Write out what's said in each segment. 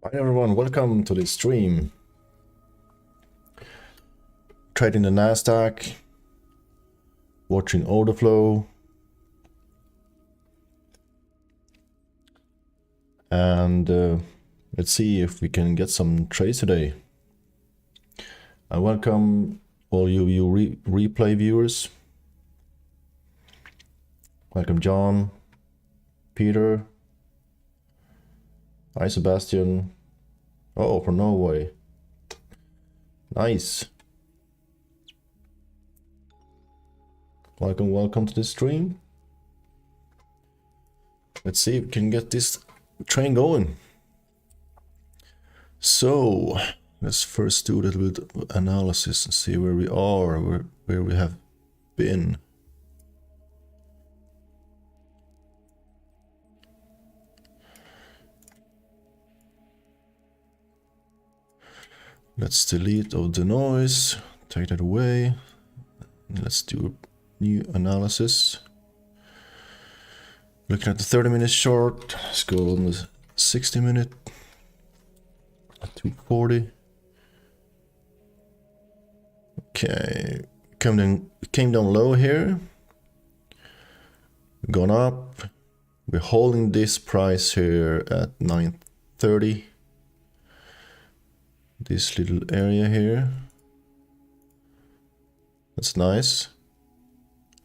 Hi everyone, welcome to this stream. Trading the Nasdaq, watching order flow, and let's see if we can get some trades today. I welcome all you replay viewers. Welcome John, Peter. Hi Sebastian. Oh, from Norway. Nice. Welcome to this stream. Let's see if we can get this train going. So let's first do a little bit of analysis and see where we are, where we have been. Let's delete all the noise, take that away. Let's do a new analysis. Looking at the 30-minute chart, let's go on the 60-minute at 240. Okay, came down low here, gone up. We're holding this price here at 930. This little area here. That's nice.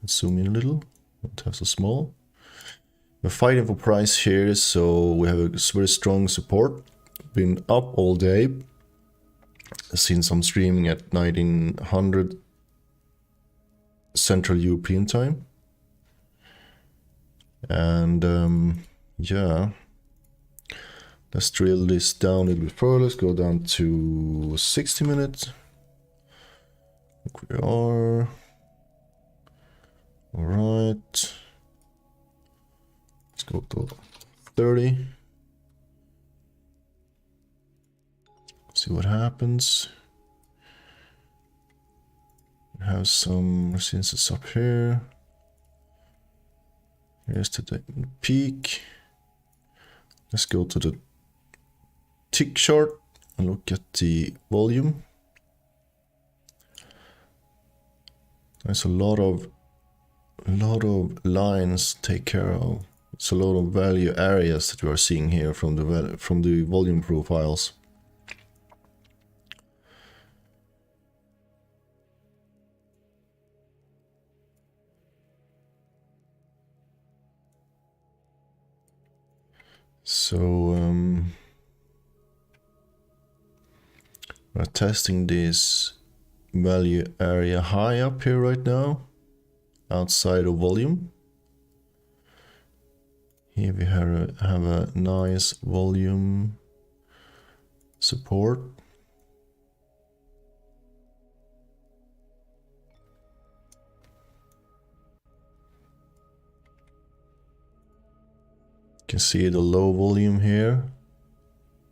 Let's zoom in a little. Not have so small. We're fighting for price here, so we have a very strong support. Been up all day since I'm streaming at 1900 Central European time. And yeah. Let's drill this down a little bit further. Let's go down to 60 minutes. Look where we are. All right. Let's go to 30. See what happens. We have some resistance up here. Here's the peak. Let's go to the tick chart and look at the volume. There's a lot of lines to take care of. It's a lot of value areas that we are seeing here from the volume profiles. So we're testing this value area high up here right now, outside of volume. Here we have a nice volume support. You can see the low volume here.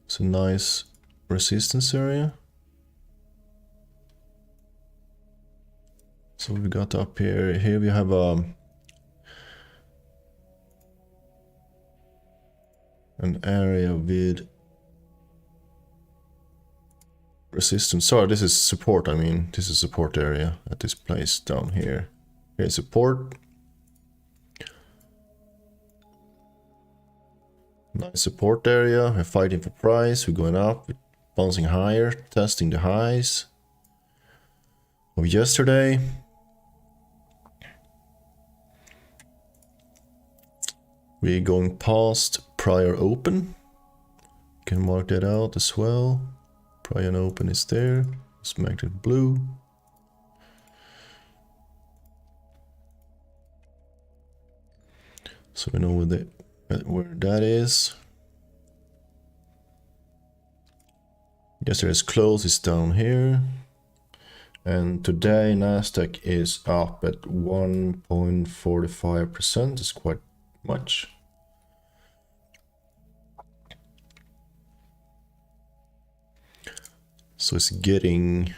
It's a nice resistance area. So we got up here. Here we have an area with resistance. Sorry, this is support. I mean, this is support area at this place down here. Here's support. Nice support area. We're fighting for price. We're going up, we're bouncing higher, testing the highs of yesterday. We're going past prior open. You can mark that out as well. Prior open is there. Let's make it blue. So we know where that is. Yesterday's close is down here. And today Nasdaq is up at 1.45%. It's quite much. So it's getting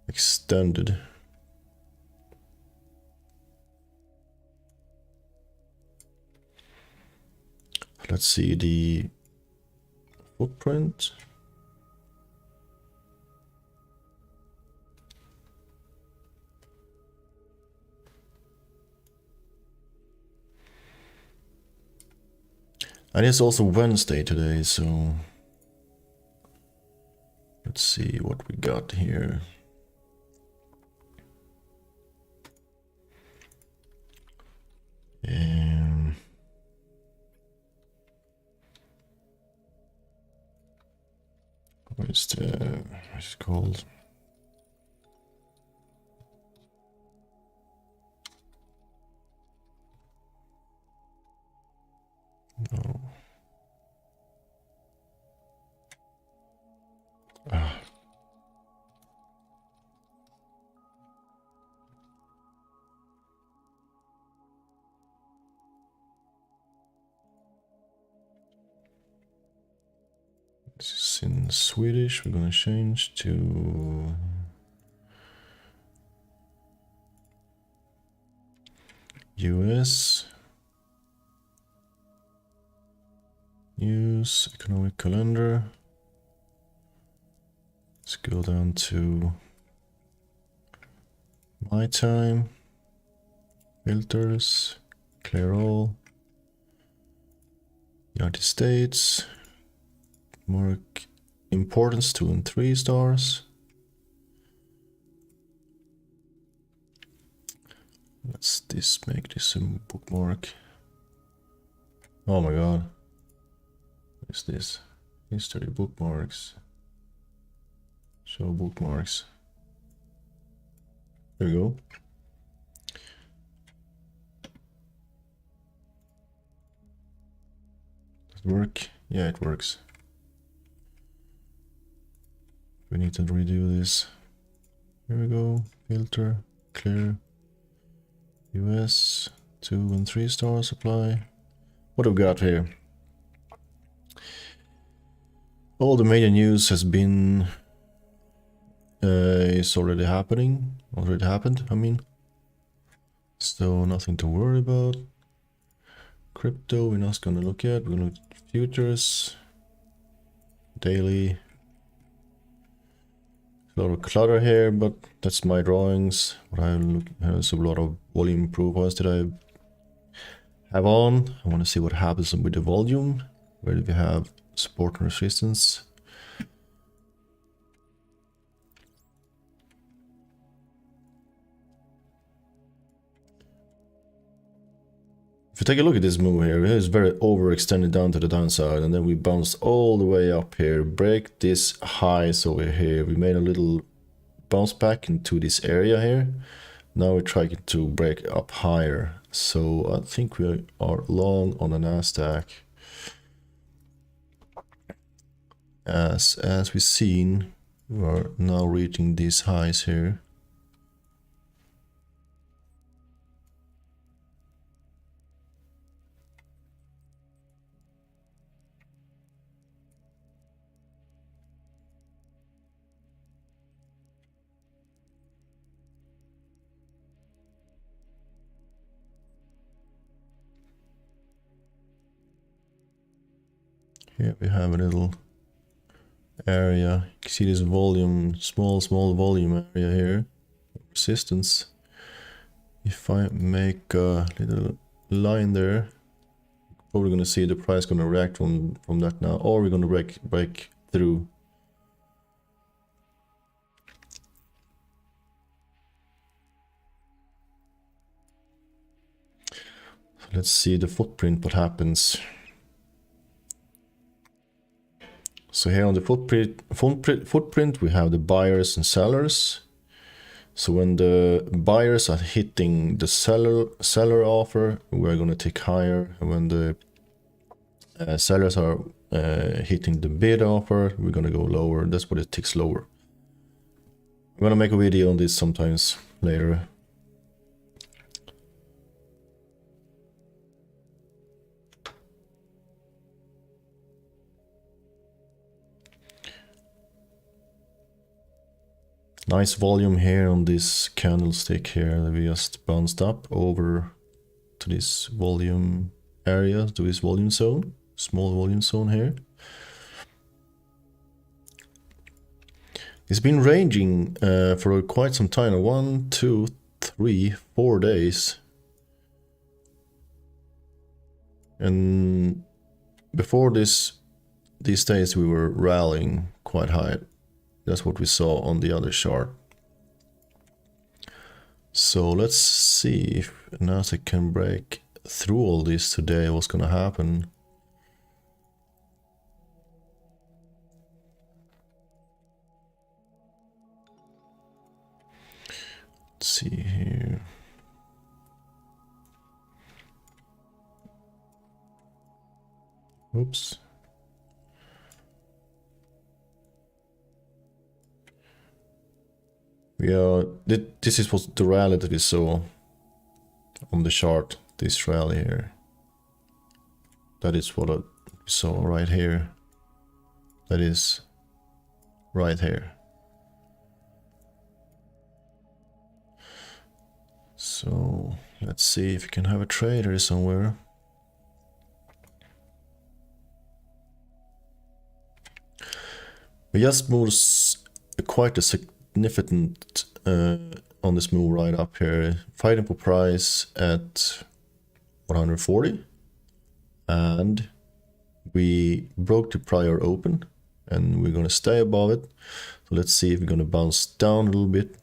extended. Let's see the footprint. And it's also Wednesday today, so let's see what we got here. What's it called? No. This is in Swedish. We're gonna change to US. Use economic calendar. Let's go down to my time. Filters. Clear all. United States. Mark importance 2 and 3 stars. Let's make this a bookmark. Oh my god. What is this? History bookmarks. Show bookmarks. There we go. Does it work? Yeah, it works. We need to redo this. Here we go. Filter, clear. US 2 and 3 stars apply. What have we got here? All the major news has been is already happening. Already happened, I mean. So nothing to worry about. Crypto we're not gonna look at. We're gonna look at futures. Daily. A lot of clutter here, but that's my drawings. What I look, there's a lot of volume profiles that I have on. I want to see what happens with the volume. Where do we have support and resistance? If you take a look at this move here, it is very overextended down to the downside, and then we bounce all the way up here, break this highs over here. We made a little bounce back into this area here. Now we're trying to break up higher. So I think we are long on the Nasdaq. As we've seen, we are now reaching these highs here. Here we have a little area. You can see this volume, small volume area here. Resistance. If I make a little line there, probably gonna see the price gonna react from that now, or we're gonna break through. So let's see the footprint, what happens. So here on the footprint we have the buyers and sellers. So when the buyers are hitting the seller offer, we're going to tick higher. And when the sellers are hitting the bid offer, we're going to go lower. That's what it ticks lower. I'm going to make a video on this sometimes later. Nice volume here on this candlestick here that we just bounced up over to this volume area, to this volume zone, small volume zone here. It's been ranging for quite some time. 1, 2, 3, 4 days. And before these days we were rallying quite high. That's what we saw on the other chart. So let's see if Nasdaq can break through all this today. What's gonna happen? Let's see here. Oops. This is what the rally that we saw on the chart. This rally here. That is what we saw right here. That is right here. So let's see if you can have a trader somewhere. We just moved quite a significant on this move right up here, fighting for price at 140, and we broke the prior open, and we're gonna stay above it. So let's see if we're gonna bounce down a little bit,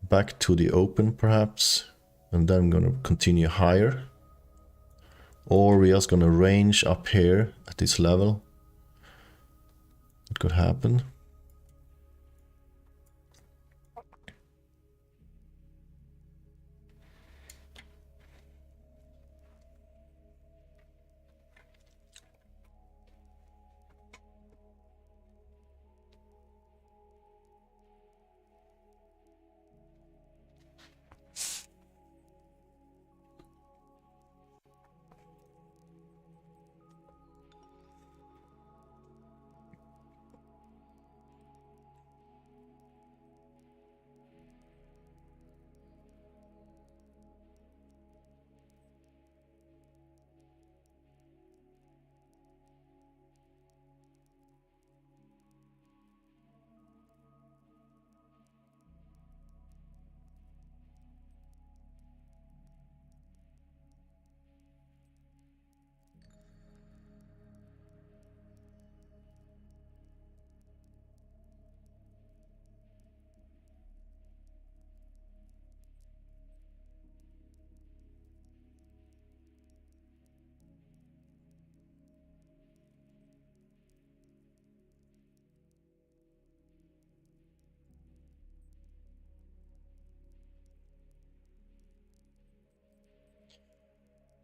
back to the open perhaps, and then I'm gonna continue higher, or we're just gonna range up here at this level. It could happen.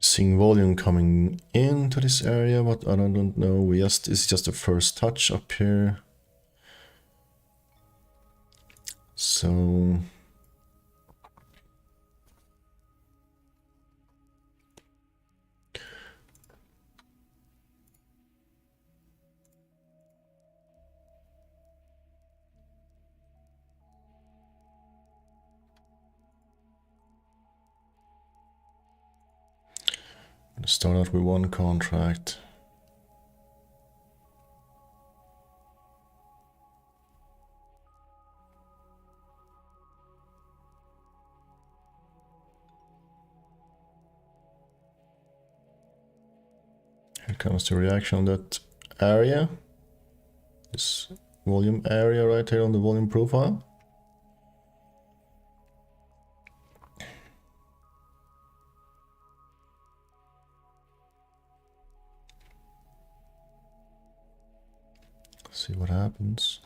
Seeing volume coming into this area, but I don't know. It's just the first touch up here. So I'm gonna start out with one contract. Here comes the reaction on that area. This volume area right here on the volume profile. See what happens.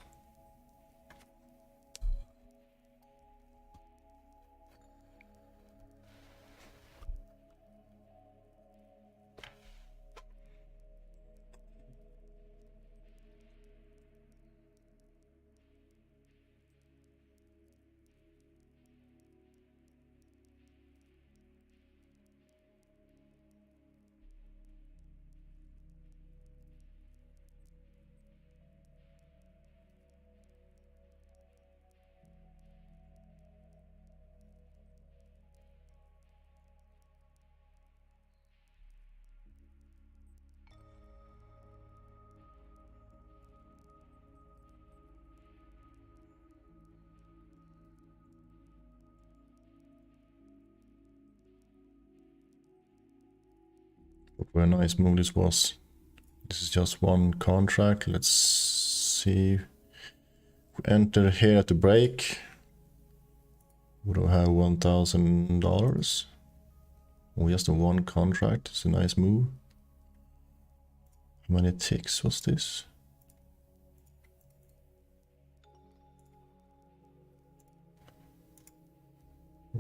What a nice move this was. This is just one contract. Let's see. We enter here at the break. We don't have $1,000. We just have one contract. It's a nice move. How many ticks was this?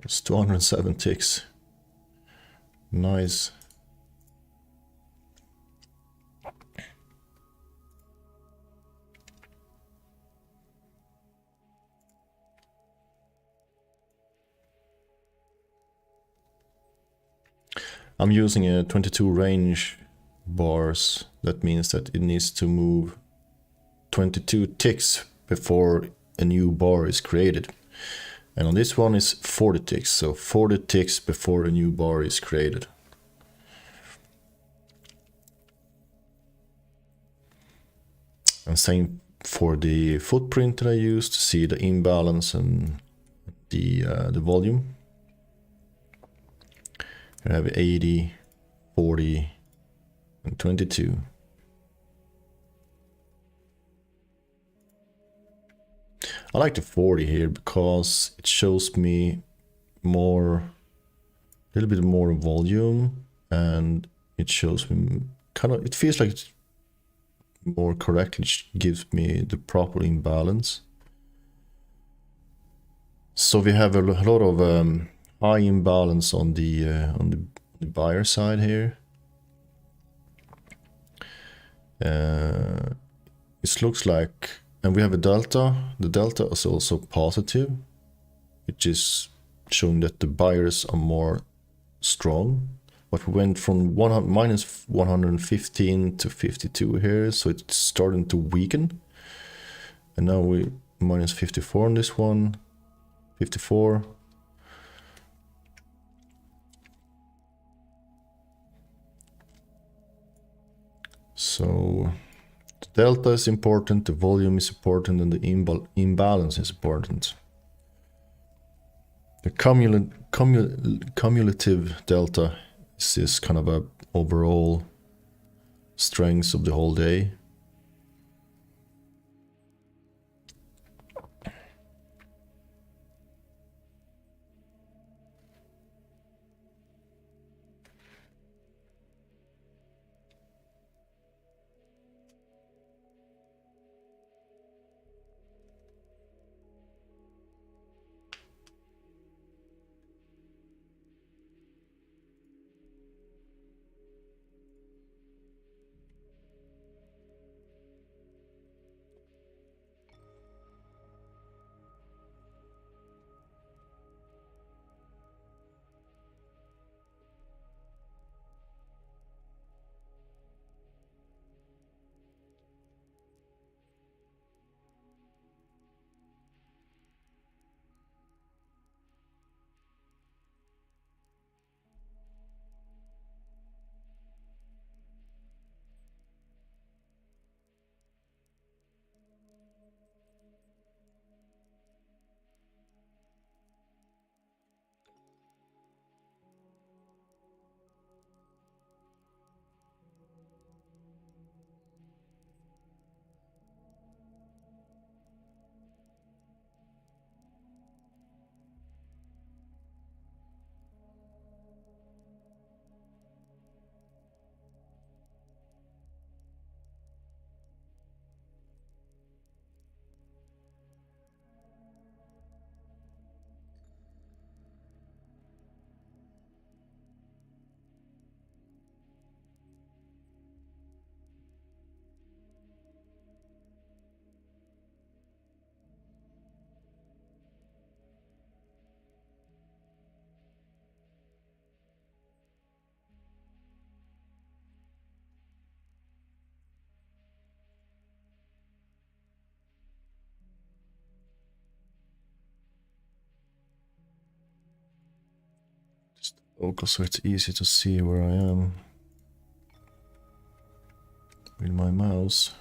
It's 207 ticks. Nice. I'm using a 22 range bars. That means that it needs to move 22 ticks before a new bar is created. And on this one is 40 ticks, so 40 ticks before a new bar is created. And same for the footprint that I used to see the imbalance and the volume. I have 80, 40, and 22. I like the 40 here because it shows me more, a little bit more volume, and it shows me kind of, it feels like it's more correctly gives me the proper imbalance. So we have a lot of high imbalance on the buyer side here. It looks like, and we have a delta. The delta is also positive, which is showing that the buyers are more strong. But we went from minus 115 to 52 here, so it's starting to weaken. And now we minus 54 on this one, 54. So the delta is important, the volume is important, and the imbalance is important. The cumulative delta is kind of a overall strength of the whole day. Focus so it's easy to see where I am with my mouse.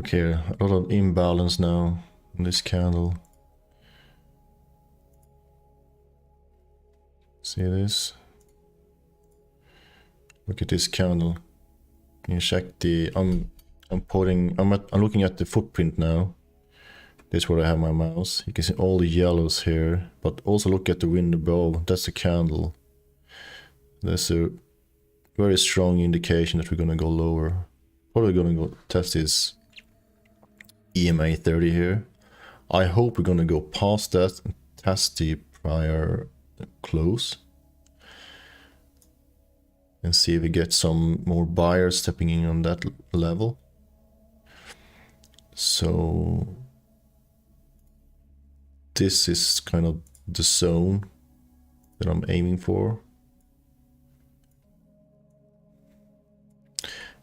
Look here, a lot of imbalance now in this candle. See this? Look at this candle. You check the I'm looking at the footprint now. This is where I have my mouse. You can see all the yellows here, but also look at the window above. That's the candle. That's a very strong indication that we're gonna go lower. Probably gonna go test this EMA 30 here. I hope we're gonna go past that and test the prior close and see if we get some more buyers stepping in on that level. So this is kind of the zone that I'm aiming for.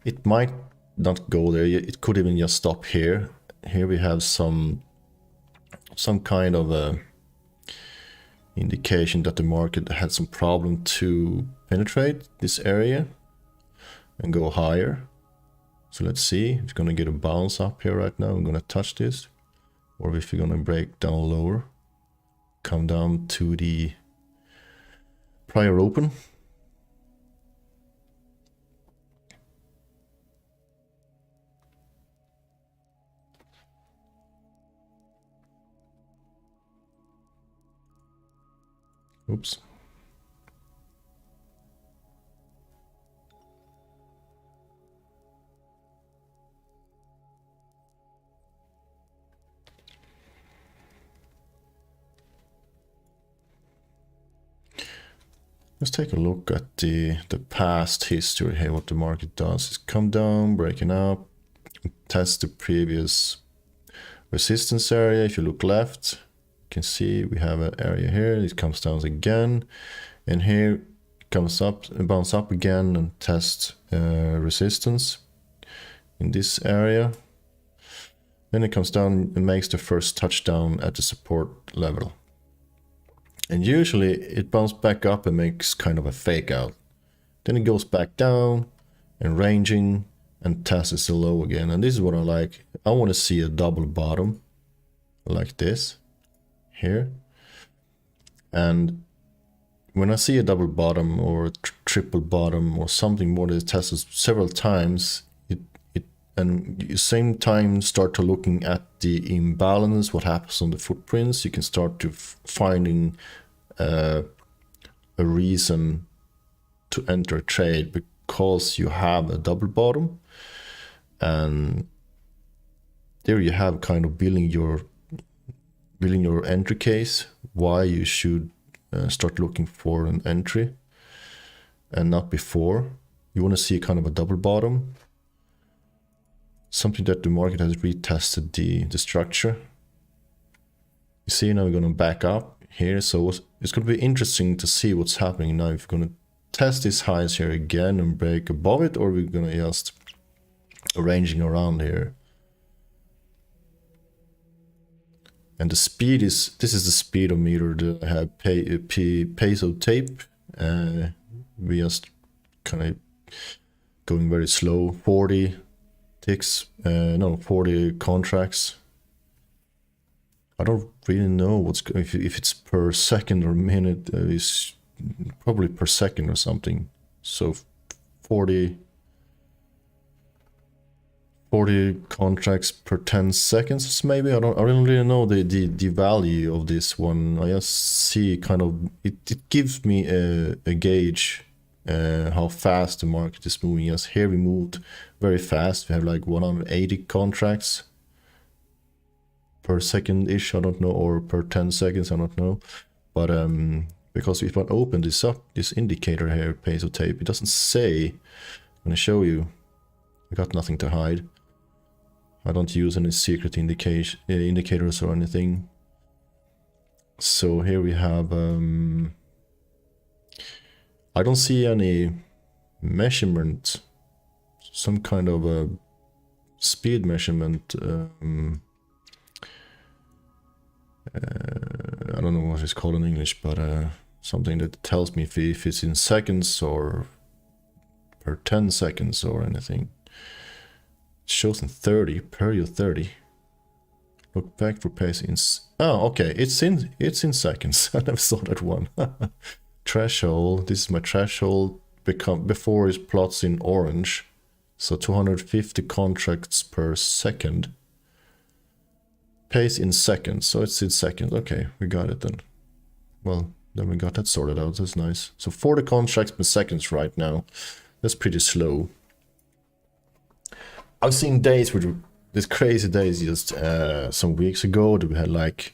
It might not go there. It could even just stop here. Here we have some kind of a indication that the market had some problem to penetrate this area and go higher. So let's see if it's gonna get a bounce up here right now. I'm gonna touch this, or if you're gonna break down lower, come down to the prior open. Oops. Let's take a look at the past history here, what the market does is come down, breaking up, test the previous resistance area. If you look left, you can see we have an area here, it comes down again, and here it comes up and bounce up again and test resistance in this area. Then it comes down and makes the first touchdown at the support level. And usually it bounces back up and makes kind of a fake out. Then it goes back down and ranging and tests the low again. And this is what I like. I want to see a double bottom like this here. And when I see a double bottom or a triple bottom or something more that is tested several times, and at the same time start to looking at the imbalance, what happens on the footprints, you can start to finding a reason to enter a trade because you have a double bottom, and there you have kind of building your entry case, why you should start looking for an entry and not before. You want to see kind of a double bottom, something that the market has retested the structure. You see now we're going to back up here, so it's going to be interesting to see what's happening now. If we're going to test these highs here again and break above it, or we're going to just arranging around here. And the speed is, this is the speedometer that I have peso tape. We just kind of going very slow, 40 ticks, 40 contracts. I don't really know what's if it's per second or minute. It's probably per second or something. So 40 contracts per 10 seconds maybe. I don't really know the value of this one. I just see kind of it gives me a gauge how fast the market is moving. Yes, here we moved very fast. We have like 180 contracts per second ish, I don't know, or per 10 seconds, I don't know. But because if I open this up, this indicator here, peso tape, it doesn't say. I'm gonna show you. I got nothing to hide. I don't use any secret indicators or anything. So here we have I don't see any measurement, some kind of a speed measurement. I don't know what it's called in English, but something that tells me if it's in seconds or per 10 seconds or anything. shows in 30, period 30. Look back for pace in... Oh, okay, it's in seconds. I never saw that one. Threshold, this is my threshold before it plots in orange. So 250 contracts per second. Pace in seconds, so it's in seconds. Okay, we got it then. Well, then we got that sorted out, that's nice. So 40 contracts per second right now. That's pretty slow. I've seen days with these crazy days just some weeks ago that we had like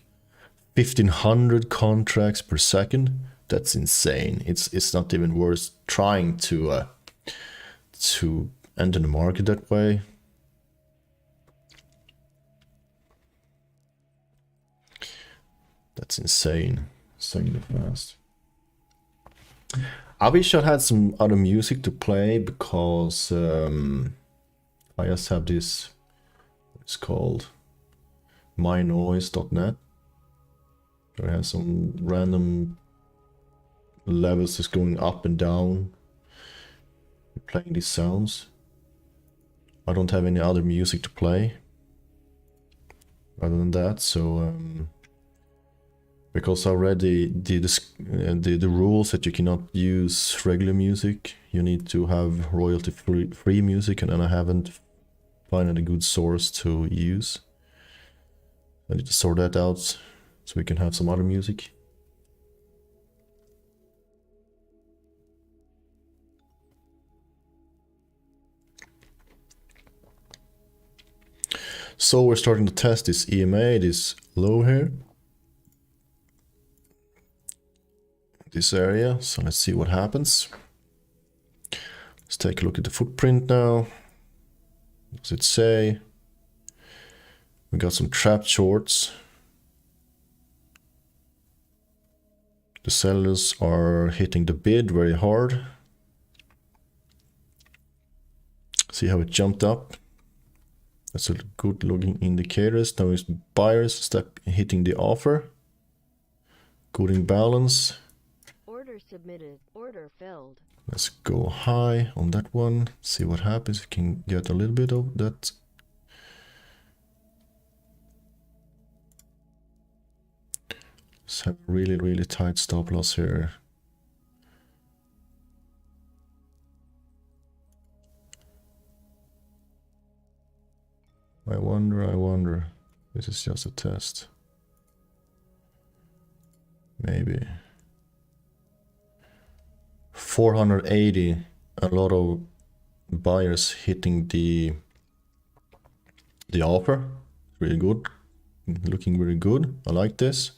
1500 contracts per second. That's insane. It's not even worth trying to enter the market that way. That's insane. Insanely fast. I wish I had some other music to play because I just have this, it's called mynoise.net. I have some random levels just going up and down, playing these sounds. I don't have any other music to play other than that, so because I read the rules that you cannot use regular music, you need to have royalty free music, and I haven't found a good source to use. I need to sort that out so we can have some other music. So we're starting to test this EMA, this low here, this area. So let's see what happens. Let's take a look at the footprint now. What does it say? We got some trapped shorts. The sellers are hitting the bid very hard. See how it jumped up? That's a good looking indicator. Now it's buyers hitting the offer. Good imbalance. Order submitted. Order filled. Let's go high on that one. See what happens. We can get a little bit of that. Let's have a really tight stop loss here. I wonder. This is just a test. Maybe. 480. A lot of buyers hitting the offer. Really good. Looking very good. I like this.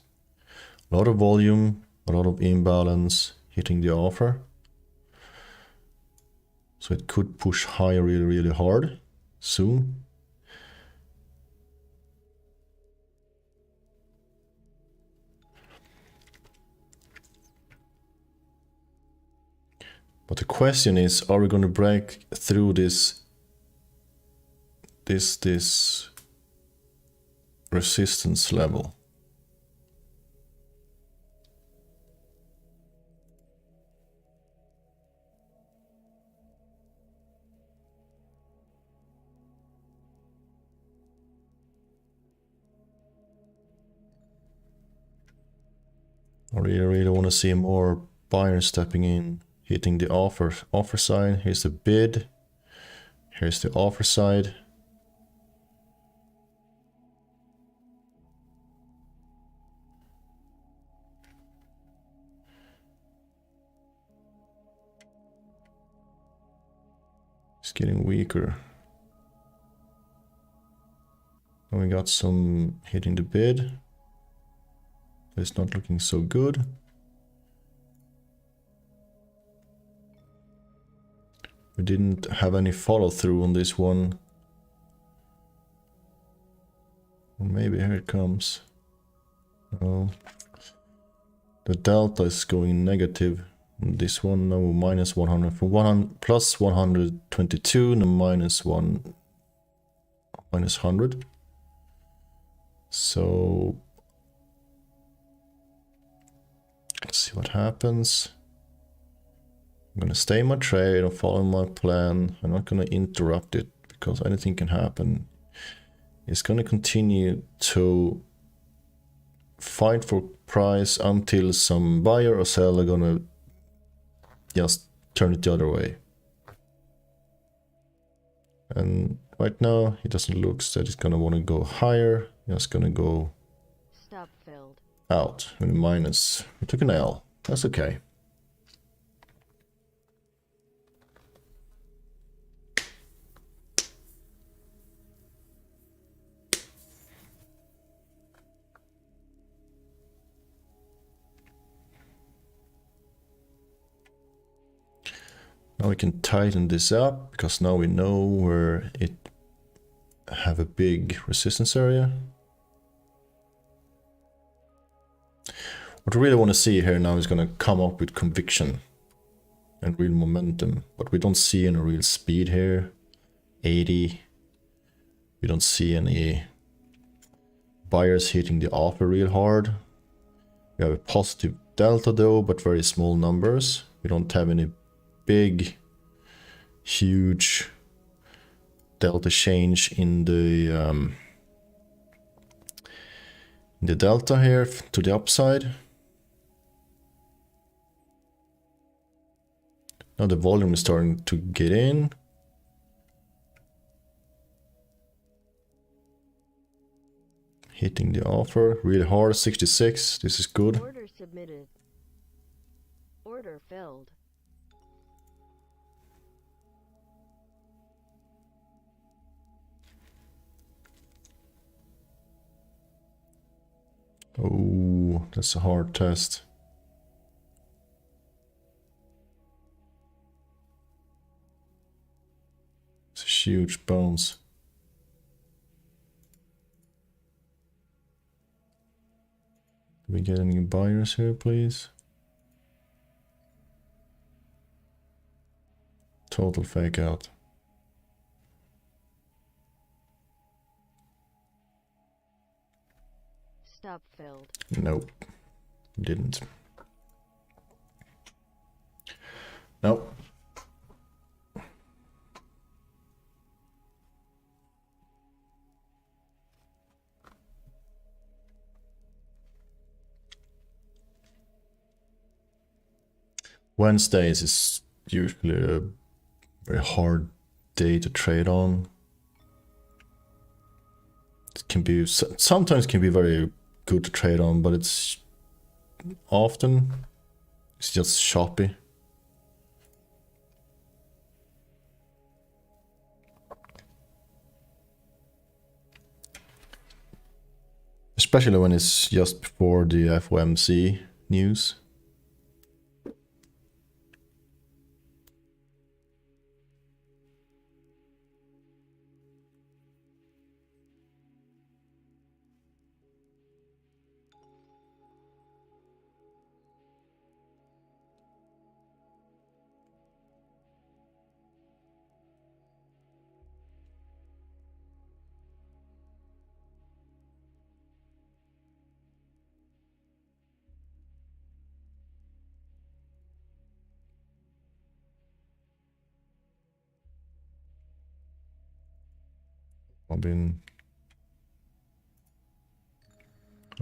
A lot of volume, a lot of imbalance hitting the offer. So it could push higher really hard soon. But the question is, are we going to break through this resistance level? I really want to see more buyers stepping in, hitting the offer side. Here's the bid. Here's the offer side. It's getting weaker. And we got some hitting the bid. It's not looking so good. We didn't have any follow through on this one. Or maybe here it comes. No. The delta is going negative. This one now minus 100 from 100 plus 122 and minus 100. So let's see what happens. I'm gonna stay in my trade and follow my plan. I'm not gonna interrupt it because anything can happen. It's going to continue to fight for price until some buyer or seller are going to just turn it the other way. And right now, it doesn't look that it's going to want to go higher. It's going to go Stop filled. out in minus. We took an L. That's okay. Now we can tighten this up because now we know where it have a big resistance area. What I really want to see here now is going to come up with conviction and real momentum, but we don't see any real speed here. 80. We don't see any buyers hitting the offer real hard. We have a positive delta though, but very small numbers. We don't have any big, huge delta change in the delta here to the upside. Now the volume is starting to get in. Hitting the offer really hard, 66. This is good. Order submitted. Order filled. Oh, that's a hard test. It's a huge bounce. Do we get any buyers here, please? Total fake out. Stop filled. Nope, didn't. Nope. Wednesdays is usually a very hard day to trade on. It can be, sometimes can be very good to trade on, but it's just choppy. Especially when it's just before the FOMC news.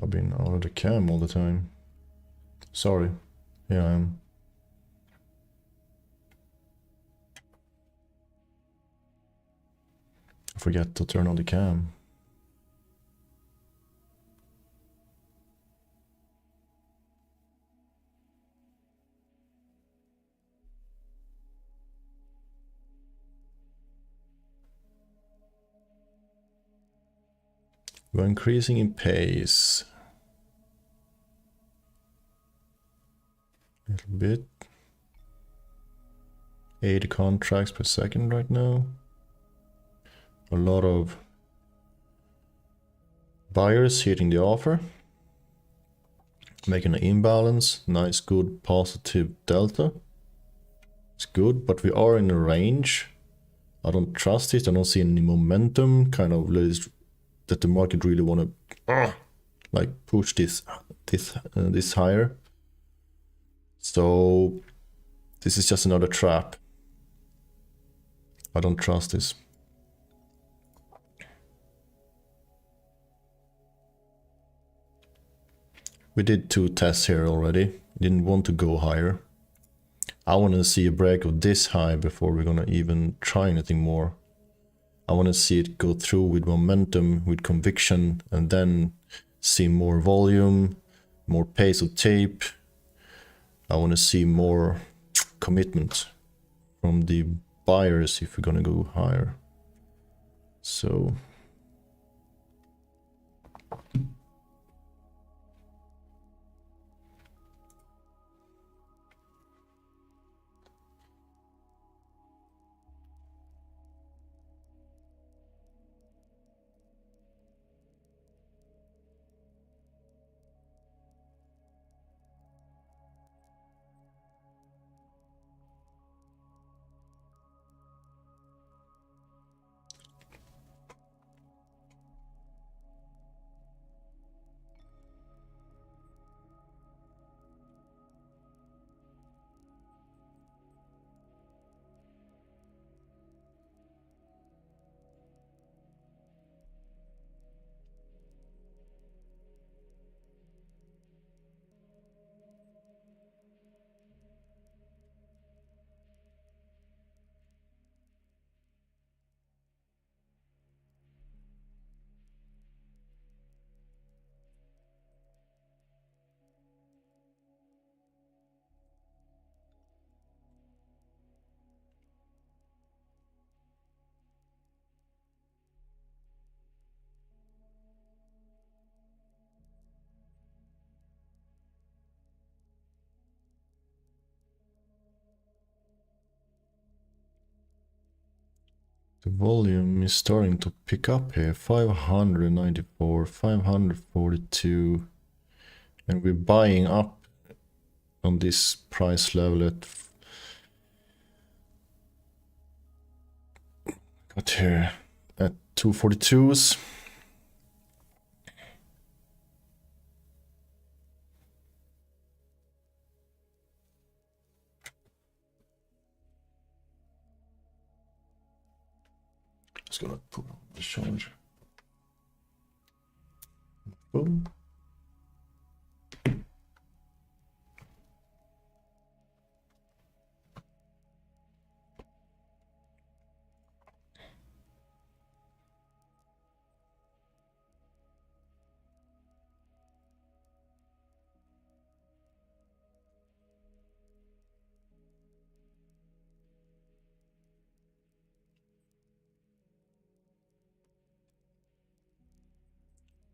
I've been out of the cam all the time. Sorry. Here I am. I forget to turn on the cam. We're increasing in pace. A little bit. 80 contracts per second right now. A lot of buyers hitting the offer. Making an imbalance. Nice, good, positive delta. It's good, but we are in a range. I don't trust it. I don't see any momentum. Kind of that the market really want to like push this higher. So this is just another trap. I don't trust this. We did 2 tests here already. Didn't want to go higher. I want to see a break of this high before we're gonna even try anything more. I want to see it go through with momentum, with conviction, and then see more volume, more pace of tape. I want to see more commitment from the buyers if we're gonna go higher. So the volume is starting to pick up here. 594, 542, and we're buying up on this price level at got here at 242s. Just gonna put on the charger. Boom.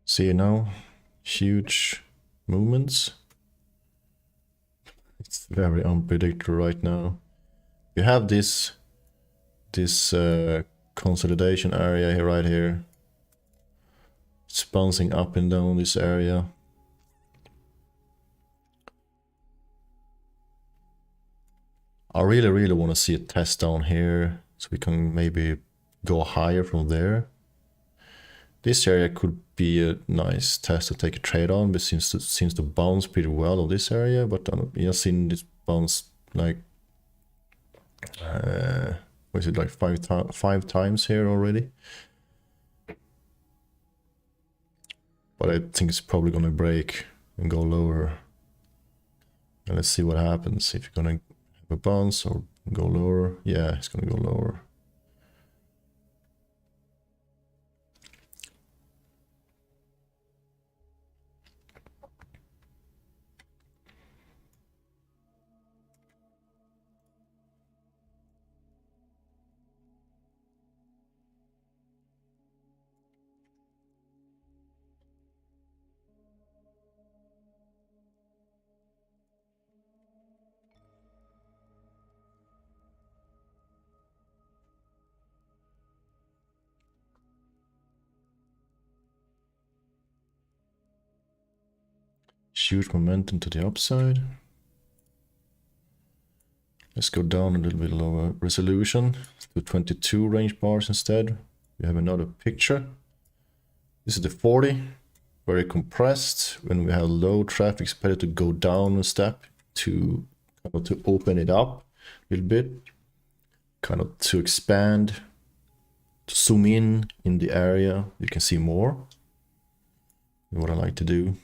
See now, huge movements. It's very unpredictable right now. You have this consolidation area here, right here. It's bouncing up and down this area. I really want to see a test down here so we can maybe go higher from there. This area could be a nice test to take a trade on, but seems to bounce pretty well on this area. But I've seen this bounce like what is it, like five times here already. But I think it's probably gonna break and go lower. And let's see what happens if you're gonna have a bounce or go lower. Yeah, it's gonna go lower. Huge momentum to the upside. Let's go down a little bit lower resolution to 22 range bars instead. We have another picture. This is the 40, very compressed. When we have low traffic, it's better to go down a step to kind of to open it up a little bit, kind of to expand, to zoom in the area. You can see more. What I like to do.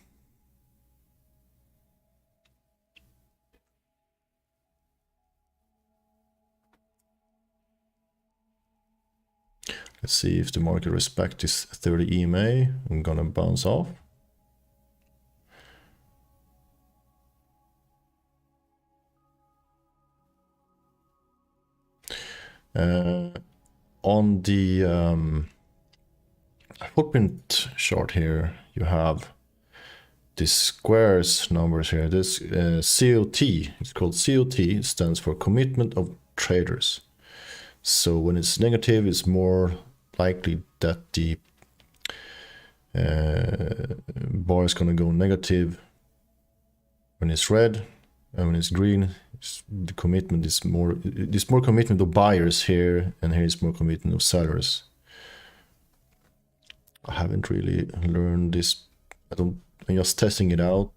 Let's see if the market respects this 30 EMA. I'm gonna bounce off. On the footprint chart here, you have these squares numbers here. This COT, it's called COT, it stands for commitment of traders. So when it's negative, it's more likely that the bar is going to go negative. When it's red and when it's green, the commitment is more, there's more commitment of buyers here, and here is more commitment of sellers. I haven't really learned this. I'm just testing it out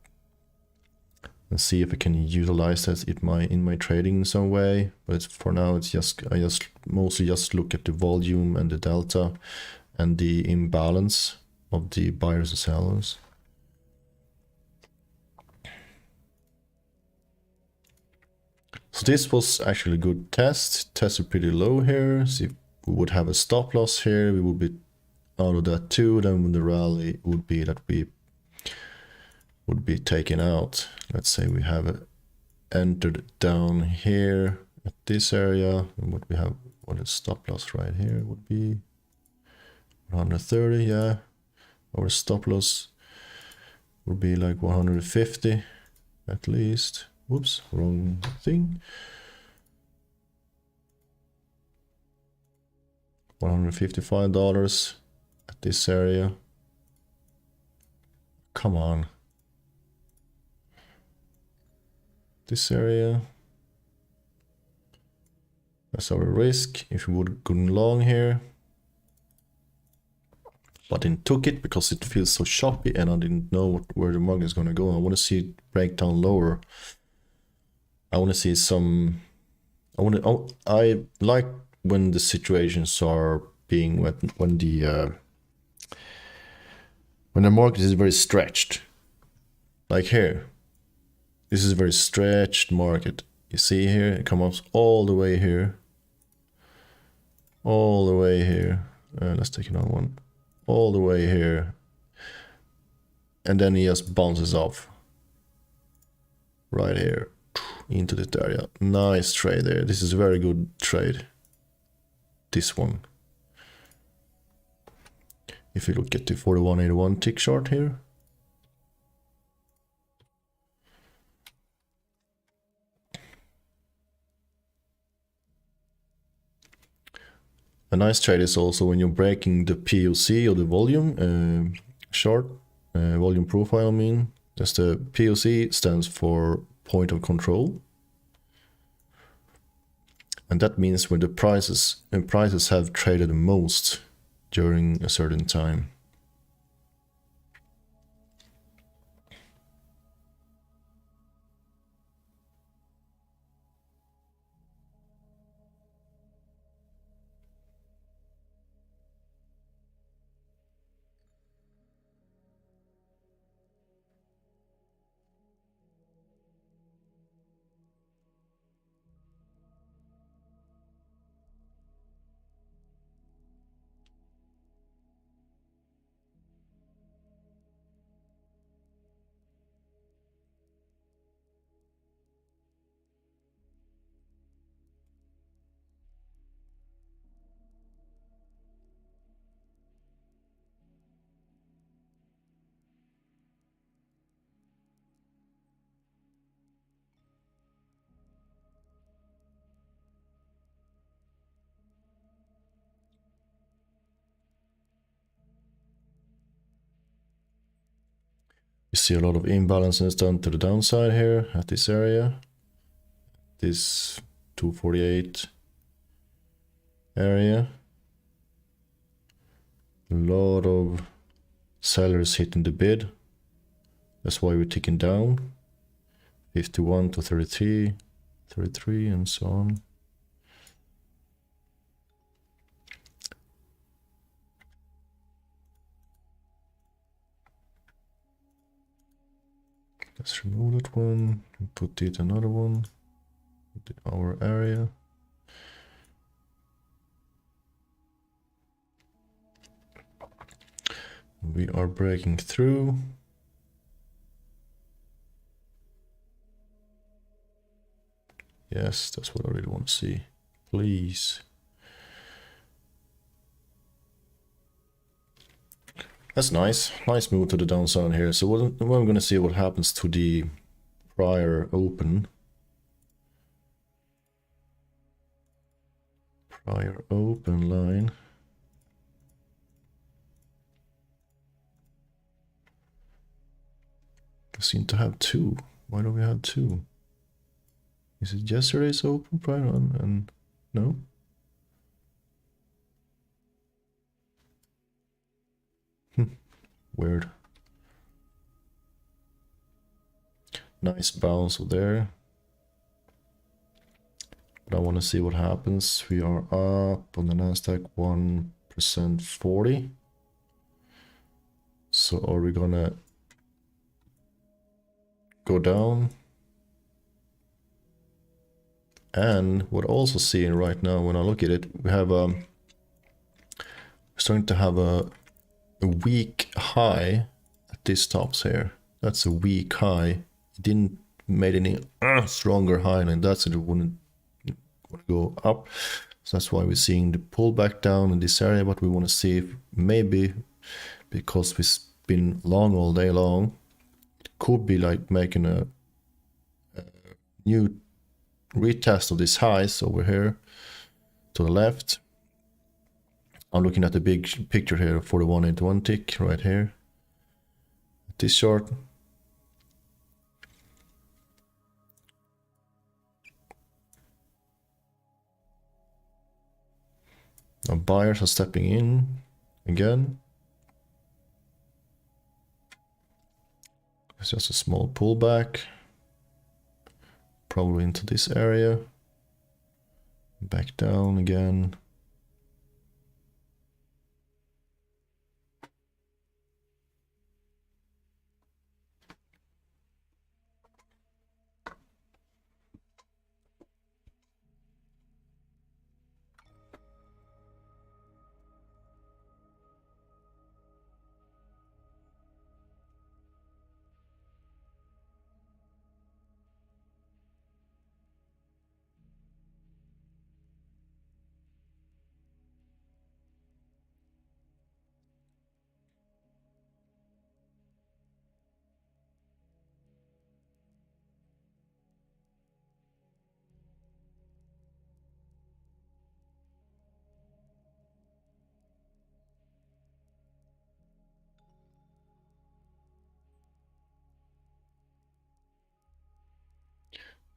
and see if I can utilize that in my trading in some way. But for now, it's just I mostly just look at the volume and the delta and the imbalance of the buyers and sellers. So this was actually a good test. Tested pretty low here. See if we would have a stop loss here, we would be out of that too. Then when the rally would be that we would be taken out. Let's say we have entered down here at this area, and what we have, what is stop loss right here would be 130. Yeah, our stop loss would be like 150 at least. Whoops, wrong thing. $155 at this area. Come on. This area. That's our risk if we would go long here. But I took it because it feels so choppy and I didn't know where the market is going to go. I want to see it break down lower. I want to see some. I like when the situations are being when the market is very stretched. Like here, this is a very stretched market. You see here, it comes all the way here, all the way here. Let's take another one, all the way here, and then he just bounces off right here into this area. Nice trade there. This is a very good trade. This one. If you look at the 4181 tick chart here. A nice trade is also when you're breaking the POC or the volume chart, volume profile I mean. That's the POC stands for point of control. And that means when the prices have traded the most during a certain time. You see a lot of imbalances down to the downside here at this area. This 248 area. A lot of sellers hitting the bid. That's why we're ticking down. 51 to 33, 33 and so on. Let's remove that one and put it another one. Our area. We are breaking through. Yes, that's what I really want to see. Please. That's nice. Nice move to the downside here. So we're going to see what happens to the prior open. Prior open line. I seem to have two. Why do we have two? Is it yesterday's open prior on and no? Weird. Nice bounce there. But I want to see what happens. We are up on the Nasdaq 1% 40. So are we gonna go down? And what I'm also seeing right now when I look at it, we have starting to have a weak high at these tops here. That's a weak high. It didn't make any stronger high than that, so it wouldn't want to go up. So that's why we're seeing the pullback down in this area. But we want to see if maybe because we've been long all day long, it could be like making a new retest of this highs over here to the left. I'm looking at the big picture here for the 181 tick right here. This chart. Now buyers are stepping in again. It's just a small pullback. Probably into this area. Back down again.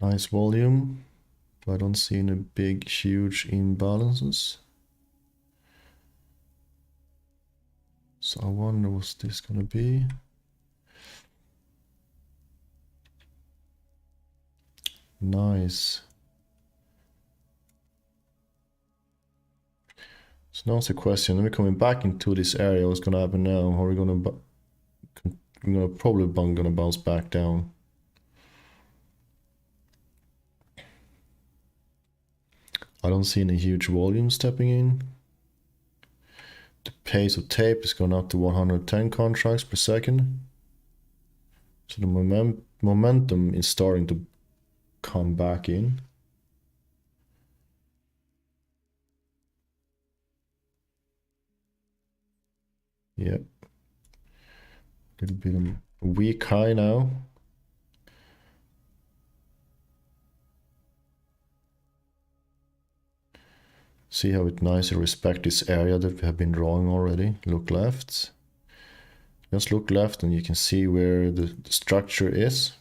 Nice volume. I don't see any big, huge imbalances. So I wonder what's this gonna be. Nice. So now it's a question. When we're coming back into this area, what's gonna happen now? Are we gonna probably gonna bounce back down? I don't see any huge volume stepping in. The pace of tape is going up to 110 contracts per second. So the momentum is starting to come back in. Yep. A little bit of a weak high now. See how it nicely respects this area that we have been drawing already. Look left. Just look left and you can see where the structure is.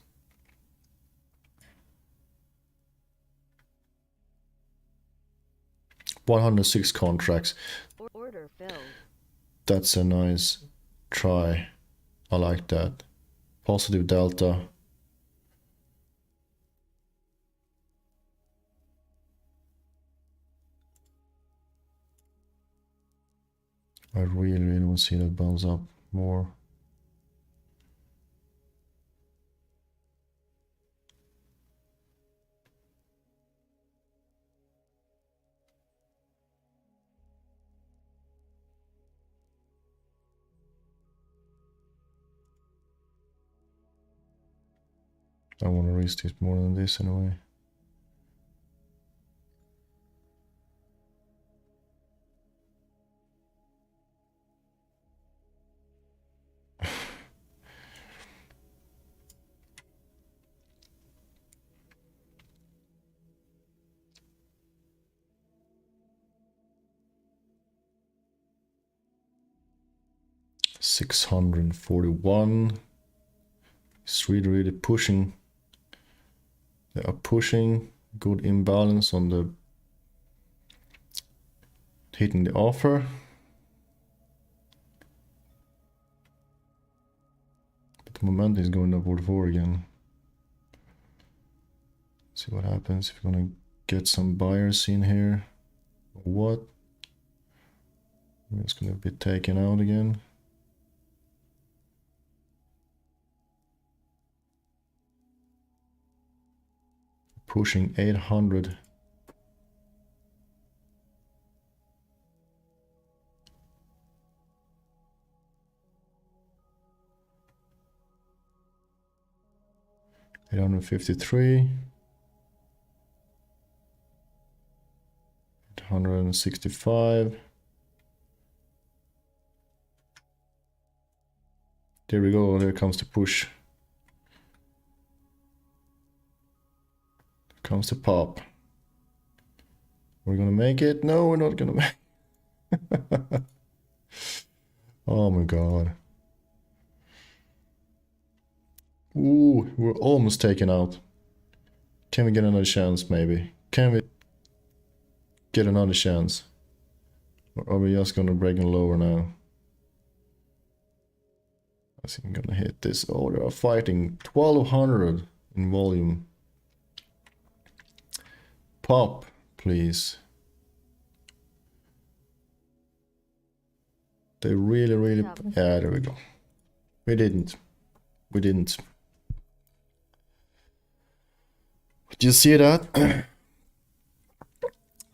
$106 contracts. Order filled. That's a nice try. I like that. Positive delta. I really want to see that bounce up more. I want to risk it more than this anyway. $641. It's really pushing. They are pushing. Good imbalance on the hitting the offer. But the momentum is going upward 4 again. See what happens if you're gonna get some buyers in here. What? It's gonna be taken out again. Pushing 800. $853. $865. There we go, there comes the push. There comes the pop. We're gonna make it? No, we're not gonna make it. Oh my god. Ooh, we're almost taken out. Can we get another chance maybe? Can we get another chance? Or are we just gonna break it lower now? I think I'm gonna hit this. Oh, they are fighting 1200 in volume. Pop, please. They really... Yeah, there we go. We didn't. Did you see that?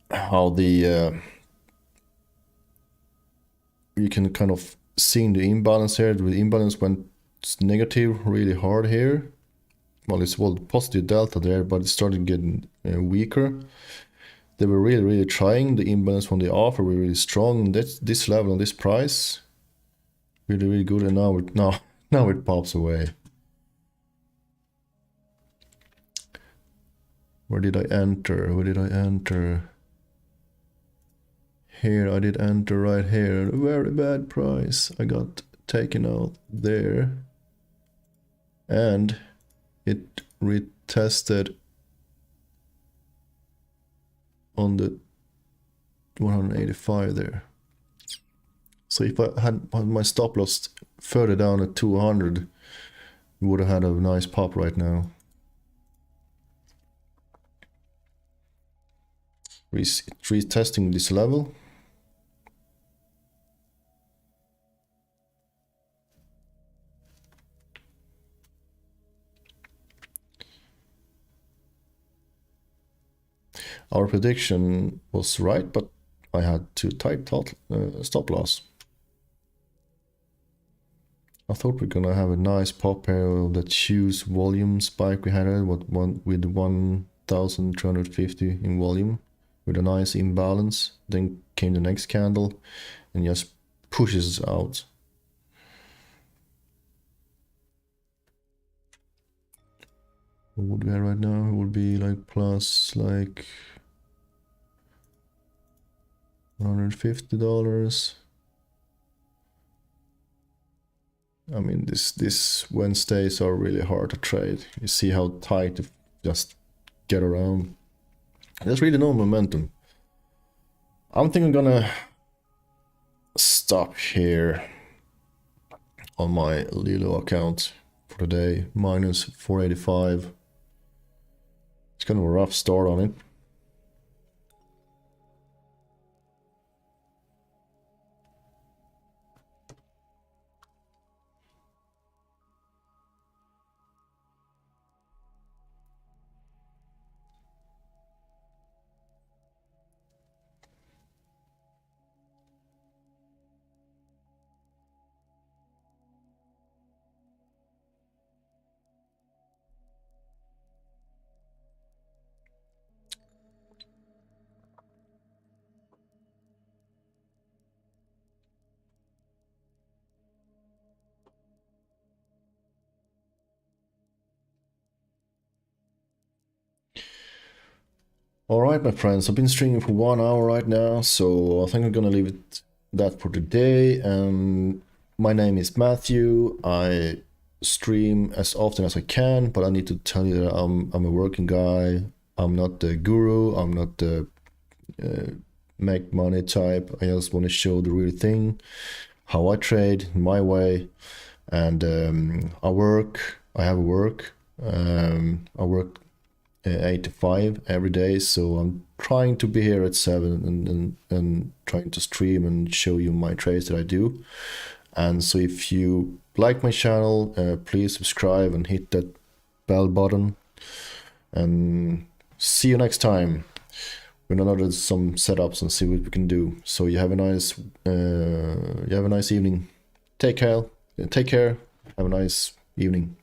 How the... you can kind of see the imbalance here. The imbalance went negative really hard here. Well, it's positive delta there, but it started getting weaker. They were really trying. The imbalance from the offer were really strong. That's this level on this price, really good. And now it pops away. Where did I enter? Where did I enter? Here, I did enter right here. A very bad price. I got taken out there. And it retested on the 185 there. So if I had my stop loss further down at 200, we would have had a nice pop right now. Retesting this level. Our prediction was right, but I had too tight stop loss. I thought we're gonna have a nice pop here of that huge volume spike we had with 1,350 in volume, with a nice imbalance. Then came the next candle and just pushes us out. What would we have right now? It would be like plus like $150. I mean, this Wednesdays are really hard to trade. You see how tight to just get around. There's really no momentum. I'm thinking I'm gonna stop here on my Lilo account for today. Minus 485. It's kind of a rough start on it. Alright, my friends, I've been streaming for 1 hour right now, so I think I'm gonna leave it that for today. My name is Matthew. I stream as often as I can, but I need to tell you that I'm a working guy. I'm not the guru. I'm not the make money type. I just want to show the real thing, how I trade my way, and I work. I have a work. I work 8 to 5 every day, so I'm trying to be here at 7 and trying to stream and show you my trades that I do. And so if you like my channel, please subscribe and hit that bell button, and see you next time with another some setups and see what we can do. So you have a nice evening. Take care. Have a nice evening.